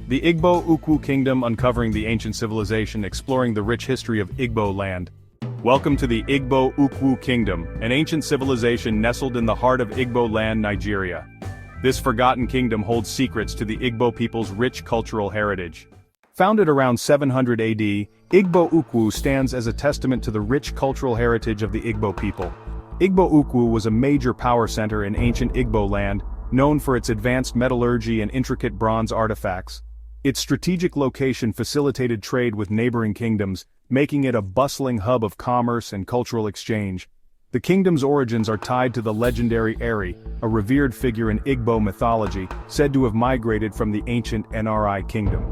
The Igbo Ukwu Kingdom, uncovering the ancient civilization, exploring the rich history of Igbo land. Welcome to the Igbo Ukwu Kingdom, an ancient civilization nestled in the heart of Igbo land, Nigeria. This forgotten kingdom holds secrets to the Igbo people's rich cultural heritage. Founded around 700 AD, Igbo Ukwu stands as a testament to the rich cultural heritage of the Igbo people. Igbo Ukwu was a major power center in ancient Igbo land, known for its advanced metallurgy and intricate bronze artifacts. Its strategic location facilitated trade with neighboring kingdoms, making it a bustling hub of commerce and cultural exchange. The kingdom's origins are tied to the legendary Eri, a revered figure in Igbo mythology, said to have migrated from the ancient Nri kingdom.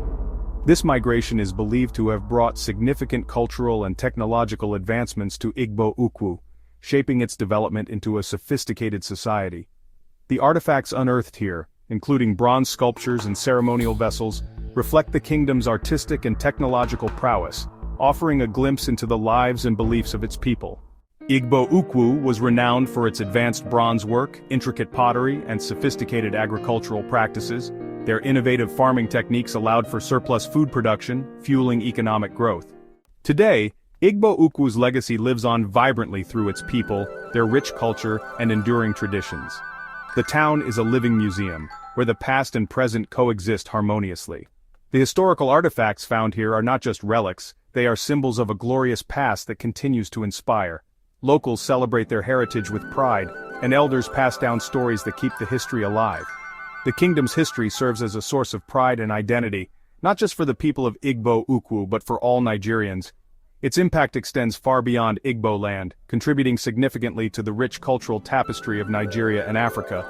This migration is believed to have brought significant cultural and technological advancements to Igbo Ukwu, shaping its development into a sophisticated society. The artifacts unearthed here, including bronze sculptures and ceremonial vessels, reflect the kingdom's artistic and technological prowess, offering a glimpse into the lives and beliefs of its people. Igbo Ukwu was renowned for its advanced bronze work, intricate pottery, and sophisticated agricultural practices. Their innovative farming techniques allowed for surplus food production, fueling economic growth. Today, Igbo Ukwu's legacy lives on vibrantly through its people, their rich culture, and enduring traditions. The town is a living museum, where the past and present coexist harmoniously. The historical artifacts found here are not just relics, they are symbols of a glorious past that continues to inspire. Locals celebrate their heritage with pride, and elders pass down stories that keep the history alive. The kingdom's history serves as a source of pride and identity, not just for the people of Igbo Ukwu but for all Nigerians. Its impact extends far beyond Igbo land, contributing significantly to the rich cultural tapestry of Nigeria and Africa.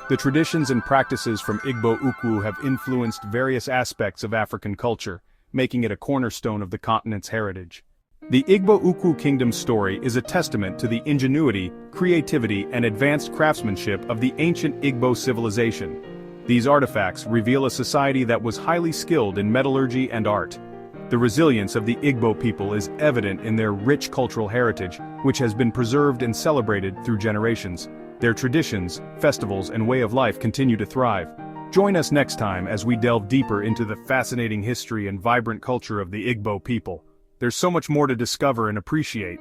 The traditions and practices from Igbo Ukwu have influenced various aspects of African culture, making it a cornerstone of the continent's heritage. The Igbo Ukwu Kingdom's story is a testament to the ingenuity, creativity, and advanced craftsmanship of the ancient Igbo civilization. These artifacts reveal a society that was highly skilled in metallurgy and art. The resilience of the Igbo people is evident in their rich cultural heritage, which has been preserved and celebrated through generations. Their traditions, festivals, and way of life continue to thrive. Join us next time as we delve deeper into the fascinating history and vibrant culture of the Igbo people. There's so much more to discover and appreciate.